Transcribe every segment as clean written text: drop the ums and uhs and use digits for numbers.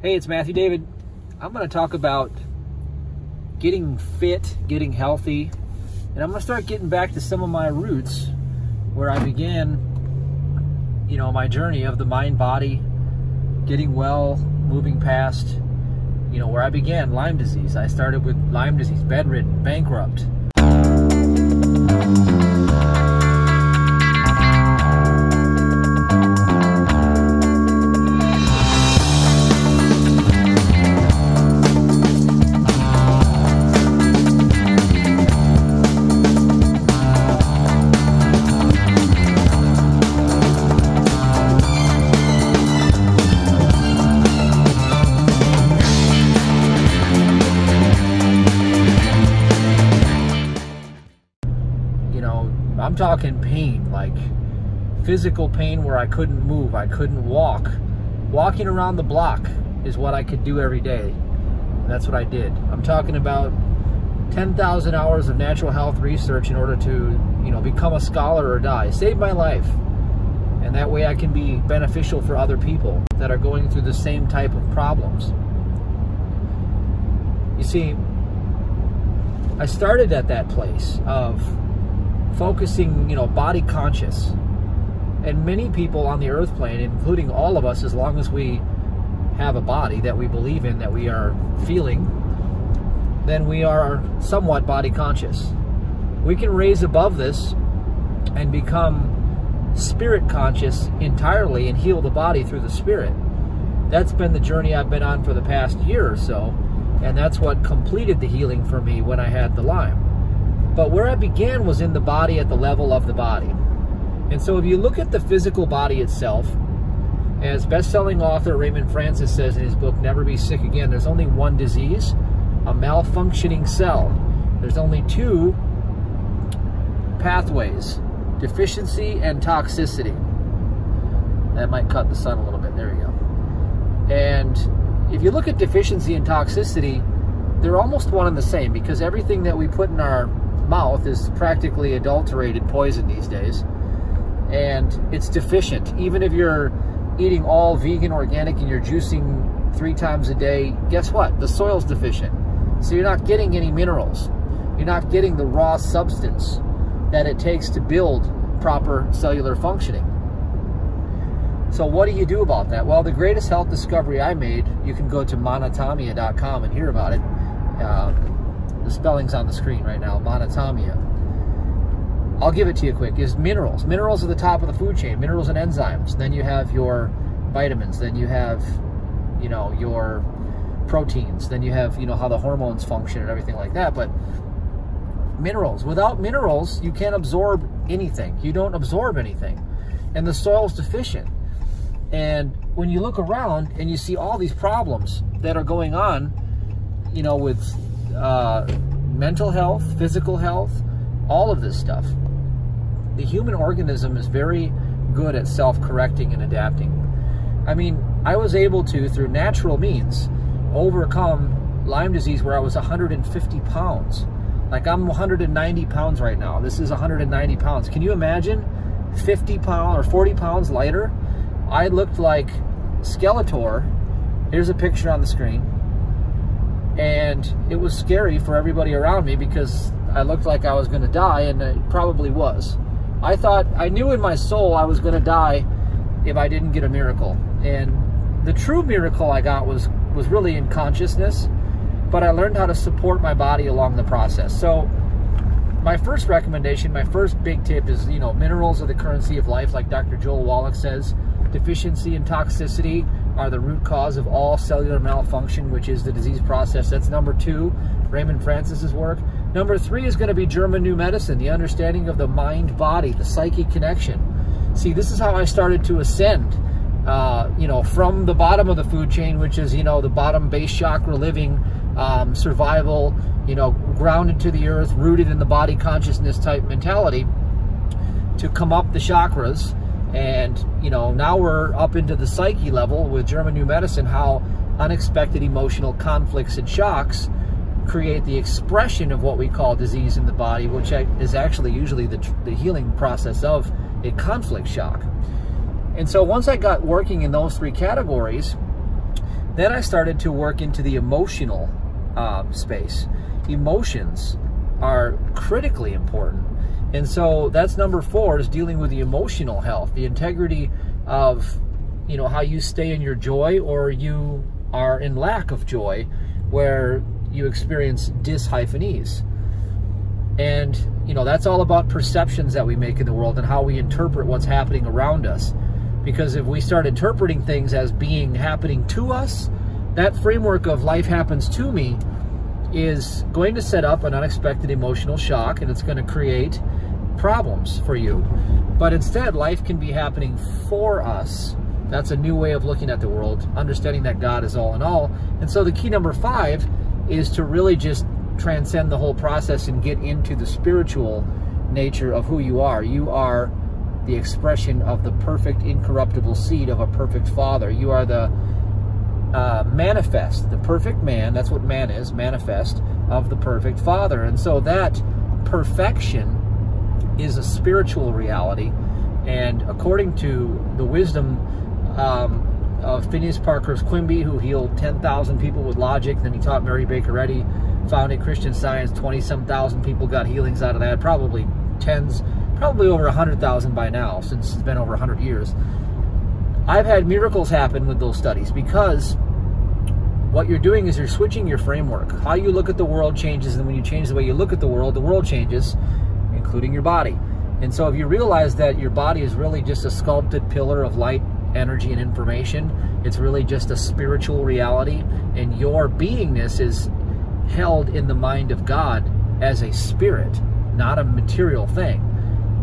Hey, it's Matthew David. I'm going to talk about getting fit, getting healthy, and I'm going to start getting back to some of my roots where I began, my journey of the mind-body, getting well, moving past, where I began, Lyme disease. I started with Lyme disease, bedridden, bankrupt. I'm talking pain, like physical pain where I couldn't move, I couldn't walk. Walking around the block is what I could do every day. That's what I did. I'm talking about 10,000 hours of natural health research in order to, become a scholar or die. Save my life. And that way I can be beneficial for other people that are going through the same type of problems. You see, I started at that place of focusing, body conscious. And many people on the earth plane, including all of us, as long as we have a body that we believe in, that we are feeling, then we are somewhat body conscious. We can raise above this and become spirit conscious entirely and heal the body through the spirit. That's been the journey I've been on for the past year or so, and that's what completed the healing for me when I had the Lyme. But where I began was in the body, at the level of the body. And so if you look at the physical body itself, as best-selling author Raymond Francis says in his book, Never Be Sick Again, there's only one disease, a malfunctioning cell. There's only two pathways, deficiency and toxicity. That might cut the sun a little bit. There you go. And if you look at deficiency and toxicity, they're almost one and the same, because everything that we put in our mouth is practically adulterated poison these days, and it's deficient. Even if you're eating all vegan, organic, and you're juicing 3 times a day, guess what? The soil's deficient. So you're not getting any minerals. You're not getting the raw substance that it takes to build proper cellular functioning. So what do you do about that? Well, the greatest health discovery I made, you can go to monotomia.com and hear about it. The spelling's on the screen right now, monotomia. I'll give it to you quick, is minerals. Minerals are the top of the food chain, minerals and enzymes. Then you have your vitamins, then you have, your proteins, then you have, how the hormones function and everything like that. But minerals, without minerals, you can't absorb anything. You don't absorb anything. And the soil's deficient. And when you look around and you see all these problems that are going on, with mental health, physical health, all of this stuff, the human organism is very good at self-correcting and adapting. I mean, I was able to, through natural means, overcome Lyme disease where I was 150 pounds. Like, I'm 190 pounds right now. This is 190 pounds. Can you imagine 50 pounds or 40 pounds lighter? I looked like Skeletor. Here's a picture on the screen. And it was scary for everybody around me because I looked like I was going to die, and it probably was. I knew in my soul I was going to die if I didn't get a miracle. And the true miracle I got was really in consciousness, but I learned how to support my body along the process. So my first recommendation, my first big tip is, minerals are the currency of life, like Dr. Joel Wallach says. Deficiency and toxicity are the root cause of all cellular malfunction, which is the disease process. That's number 2, Raymond Francis's work. Number 3 is going to be German New Medicine, the understanding of the mind-body, the psychic connection. See, this is how I started to ascend, from the bottom of the food chain, which is, the bottom base chakra living, survival, grounded to the earth, rooted in the body consciousness type mentality, to come up the chakras. And, now we're up into the psyche level with German New Medicine, how unexpected emotional conflicts and shocks create the expression of what we call disease in the body, which is actually usually the healing process of a conflict shock. And so once I got working in those 3 categories, Then I started to work into the emotional space. Emotions are critically important. And so that's number 4, is dealing with the emotional health, the integrity of, you know, how you stay in your joy or you are in lack of joy, where you experience dis-ease. And, you know, that's all about perceptions that we make in the world and how we interpret what's happening around us. Because if we start interpreting things as being happening to us, that framework of life happens to me is going to set up an unexpected emotional shock, and it's going to create problems for you. But instead, life can be happening for us. That's a new way of looking at the world, understanding that God is all in all. And so the key number 5 is to really just transcend the whole process and get into the spiritual nature of who you are. You are the expression of the perfect, incorruptible seed of a perfect Father. You are the manifest, the perfect man. That's what man is, manifest of the perfect Father. And so that perfection is a spiritual reality. And according to the wisdom of Phineas Parker's Quimby, who healed 10,000 people with logic, then he taught Mary Baker Eddy, founded Christian Science, 20-some thousand people got healings out of that, probably over 100,000 by now, since it's been over 100 years. I've had miracles happen with those studies, because what you're doing is you're switching your framework. How you look at the world changes, and when you change the way you look at the world changes, including your body. And so if you realize that your body is really just a sculpted pillar of light, energy, and information, it's really just a spiritual reality, and your beingness is held in the mind of God as a spirit, not a material thing.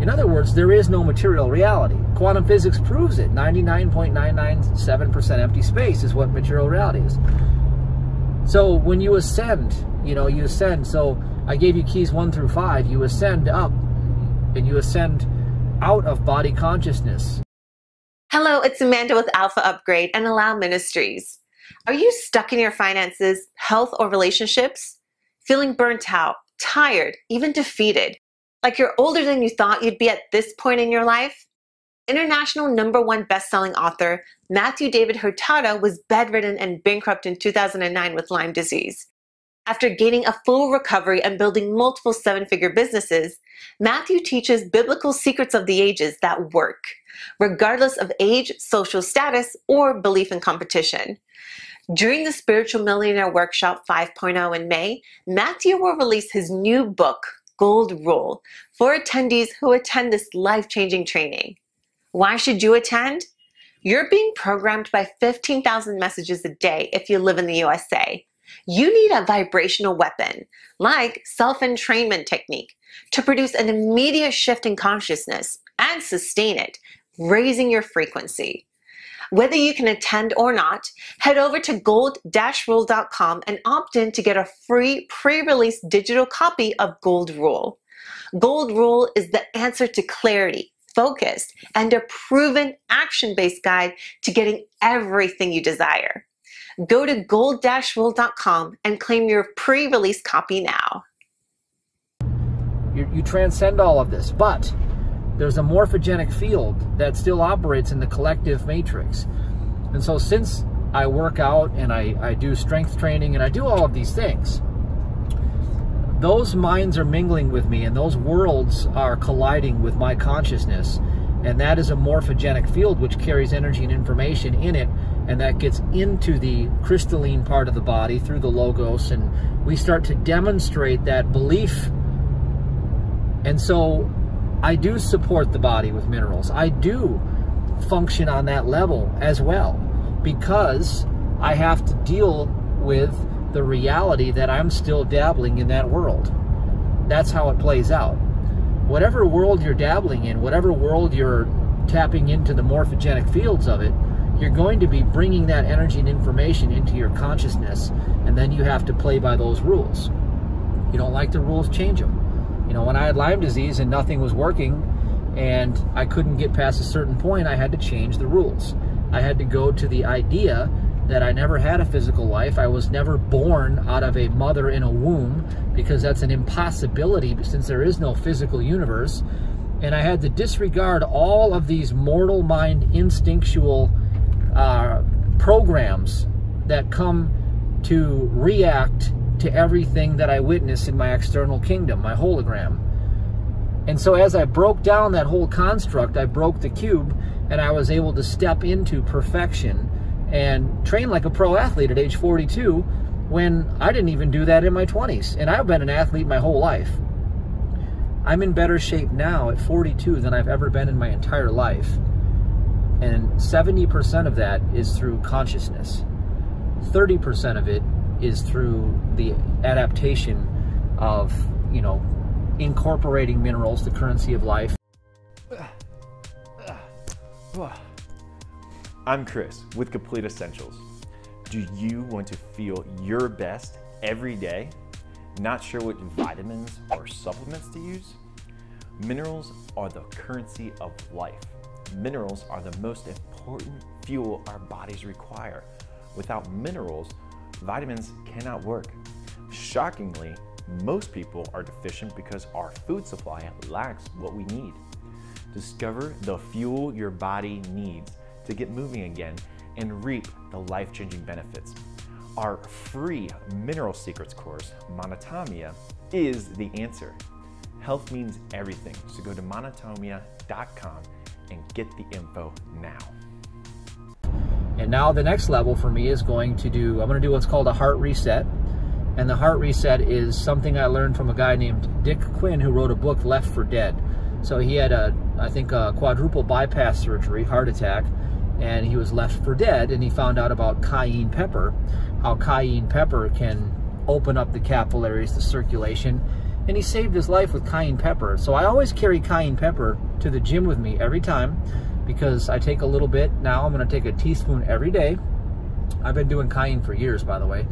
In other words, there is no material reality. Quantum physics proves it. 99.997% empty space is what material reality is. So when you ascend, you know, you ascend. So I gave you keys 1 through 5. You ascend up, and you ascend out of body consciousness. Hello, it's Amanda with Alpha Upgrade and Allow Ministries. Are you stuck in your finances, health, or relationships? Feeling burnt out, tired, even defeated? Like you're older than you thought you'd be at this point in your life? International #1 best-selling author Matthew David Hurtado was bedridden and bankrupt in 2009 with Lyme disease. After gaining a full recovery and building multiple 7-figure businesses, Matthew teaches biblical secrets of the ages that work, regardless of age, social status, or belief in competition. During the Spiritual Millionaire Workshop 5.0 in May, Matthew will release his new book, Gold Rule, for attendees who attend this life-changing training. Why should you attend? You're being programmed by 15,000 messages a day if you live in the USA. You need a vibrational weapon, like self-entrainment technique, to produce an immediate shift in consciousness and sustain it, raising your frequency. Whether you can attend or not, head over to gold-rule.com and opt in to get a free pre-release digital copy of Gold Rule. Gold Rule is the answer to clarity, focus, and a proven action-based guide to getting everything you desire. Go to gold-rule.com and claim your pre-release copy now. You transcend all of this, but there's a morphogenic field that still operates in the collective matrix. And so since I work out and I do strength training and I do all of these things, those minds are mingling with me and those worlds are colliding with my consciousness. And that is a morphogenic field which carries energy and information in it, and that gets into the crystalline part of the body through the logos, and we start to demonstrate that belief. And so I do support the body with minerals. I do function on that level as well, because I have to deal with the reality that I'm still dabbling in that world. That's how it plays out. Whatever world you're dabbling in, whatever world you're tapping into the morphogenic fields of it, you're going to be bringing that energy and information into your consciousness, and then you have to play by those rules. You don't like the rules, change them. You know, when I had Lyme disease and nothing was working and I couldn't get past a certain point, I had to change the rules. I had to go to the idea that I never had a physical life. I was never born out of a mother in a womb, because that's an impossibility since there is no physical universe. And I had to disregard all of these mortal mind instinctual programs that come to react to everything that I witness in my external kingdom, my hologram. And so as I broke down that whole construct, I broke the cube, and I was able to step into perfection and train like a pro athlete at age 42 when I didn't even do that in my 20s. And I've been an athlete my whole life. I'm in better shape now at 42 than I've ever been in my entire life. And 70% of that is through consciousness. 30% of it is through the adaptation of, you know, incorporating minerals, the currency of life. I'm Chris with Complete Essentials. Do you want to feel your best every day? Not sure what vitamins or supplements to use? Minerals are the currency of life. Minerals are the most important fuel our bodies require. Without minerals, vitamins cannot work. Shockingly, most people are deficient because our food supply lacks what we need. Discover the fuel your body needs to get moving again and reap the life-changing benefits. Our free Mineral Secrets course, Monotomia, is the answer. Health means everything, so go to monotomia.com and get the info now. And now the next level for me is I'm going to do what's called a heart reset. And the heart reset is something I learned from a guy named Dick Quinn, who wrote a book, Left for Dead. So he had I think a quadruple bypass surgery, heart attack, and he was left for dead, and he found out about cayenne pepper, how cayenne pepper can open up the capillaries, the circulation, and he saved his life with cayenne pepper. So I always carry cayenne pepper to the gym with me every time, because I take a little bit. Now I'm going to take a teaspoon every day. I've been doing cayenne for years, by the way,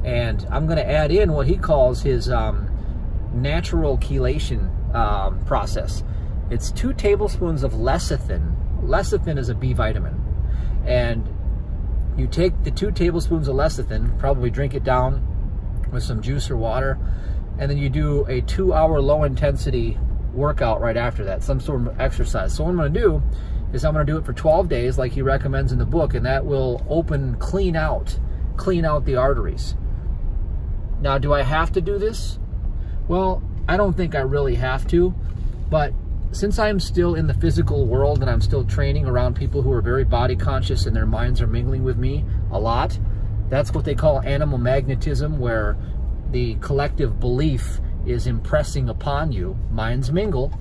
and I'm going to add in what he calls his natural chelation process. It's 2 tablespoons of lecithin. Lecithin is a B vitamin. And you take the 2 tablespoons of lecithin, probably drink it down with some juice or water, and then you do a 2-hour low-intensity workout right after that, some sort of exercise. So what I'm going to do is I'm going to do it for 12 days like he recommends in the book, and that will clean out the arteries. Now, do I have to do this? Well, I don't think I really have to, but since I'm still in the physical world and I'm still training around people who are very body conscious and their minds are mingling with me a lot, that's what they call animal magnetism, where the collective belief is impressing upon you. Minds mingle.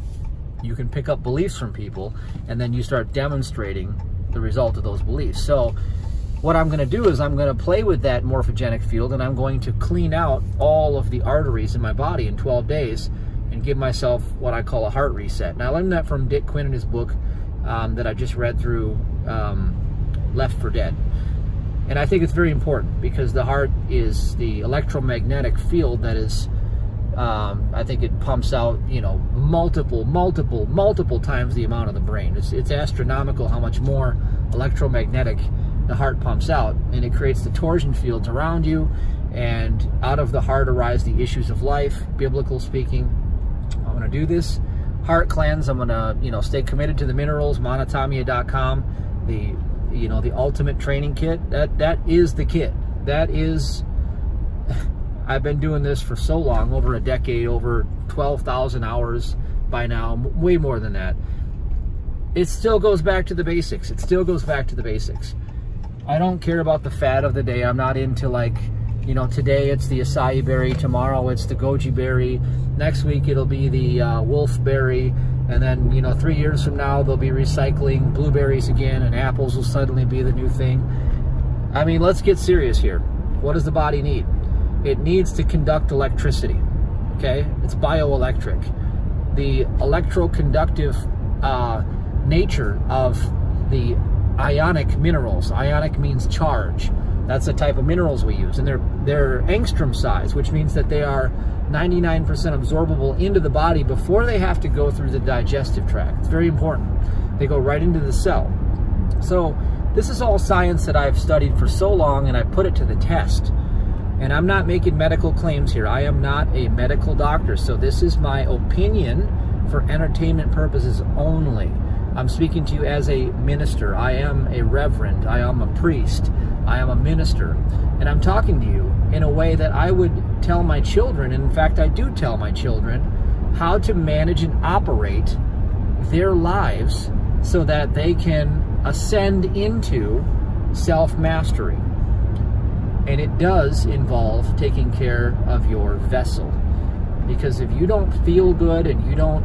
You can pick up beliefs from people, and then you start demonstrating the result of those beliefs. So what I'm going to do is I'm going to play with that morphogenic field, and I'm going to clean out all of the arteries in my body in 12 days and give myself what I call a heart reset. Now, I learned that from Dick Quinn in his book that I just read through, Left for Dead. And I think it's very important, because the heart is the electromagnetic field that is, I think it pumps out, you know, multiple times the amount of the brain. It's astronomical how much more electromagnetic the heart pumps out, and it creates the torsion fields around you, and out of the heart arise the issues of life, biblical speaking. I'm going to do this heart cleanse. I'm going to, you know, stay committed to the minerals, monotomia.com, the ultimate training kit. That is the kit. That is, I've been doing this for so long, over a decade, over 12,000 hours by now, way more than that. It still goes back to the basics. It still goes back to the basics. I don't care about the fad of the day. I'm not into, like, you know, today it's the acai berry, tomorrow it's the goji berry, next week it'll be the wolf berry, and then, you know, 3 years from now they'll be recycling blueberries again, and apples will suddenly be the new thing. I mean, let's get serious here. What does the body need? It needs to conduct electricity, okay? It's bioelectric. The electroconductive nature of the ionic minerals. Ionic means charge. That's the type of minerals we use, and they're angstrom size, which means that they are 99% absorbable into the body before they have to go through the digestive tract. It's very important. They go right into the cell. So this is all science that I've studied for so long, and I put it to the test. And I'm not making medical claims here. I am not a medical doctor, so this is my opinion for entertainment purposes only. I'm speaking to you as a minister. I am a reverend. I am a priest. I am a minister, and I'm talking to you in a way that I would tell my children, and in fact I do tell my children, how to manage and operate their lives so that they can ascend into self-mastery. And it does involve taking care of your vessel. Because if you don't feel good and you don't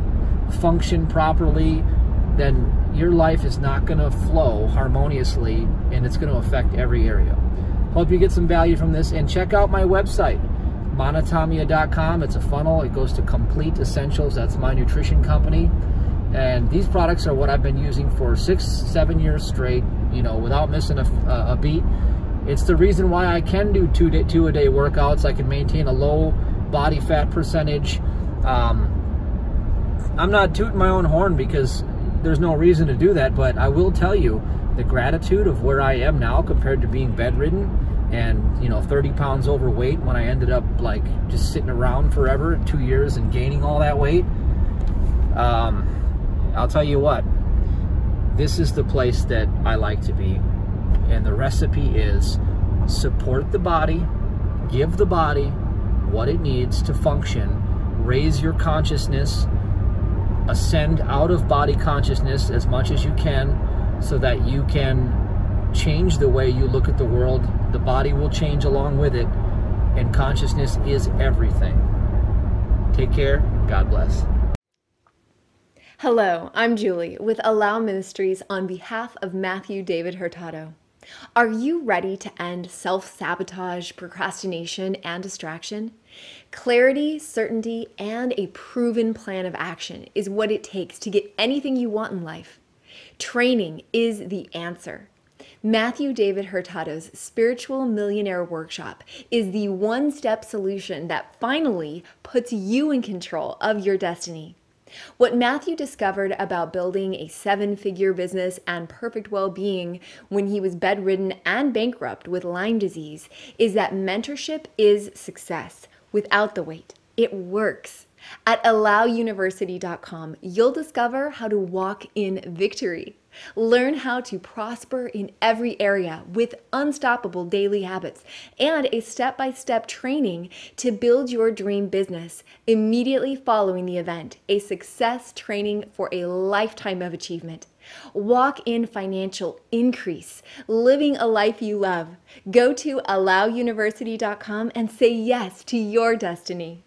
function properly, then your life is not going to flow harmoniously, and it's going to affect every area. Hope you get some value from this, and check out my website, monotomia.com. It's a funnel. It goes to Complete Essentials. That's my nutrition company. And these products are what I've been using for 6-7 years straight, you know, without missing a beat. It's the reason why I can do two-a-day workouts. I can maintain a low body fat percentage. I'm not tooting my own horn because there's no reason to do that, but I will tell you the gratitude of where I am now compared to being bedridden and, you know, 30 pounds overweight when I ended up like just sitting around forever in 2 years and gaining all that weight. I'll tell you what, this is the place that I like to be. And the recipe is support the body, give the body what it needs to function, raise your consciousness, ascend out of body consciousness as much as you can so that you can change the way you look at the world. The body will change along with it, and consciousness is everything. Take care. God bless. Hello, I'm Julie with Allow Ministries on behalf of Matthew David Hurtado. Are you ready to end self-sabotage, procrastination, and distraction? Clarity, certainty, and a proven plan of action is what it takes to get anything you want in life. Training is the answer. Matthew David Hurtado's Spiritual Millionaire Workshop is the one-step solution that finally puts you in control of your destiny. What Matthew discovered about building a 7-figure business and perfect well-being when he was bedridden and bankrupt with Lyme disease is that mentorship is success without the wait. It works. At allowuniversity.com, you'll discover how to walk in victory. Learn how to prosper in every area with unstoppable daily habits and a step-by-step training to build your dream business immediately following the event, a success training for a lifetime of achievement. Walk in financial increase, living a life you love. Go to allowuniversity.com and say yes to your destiny.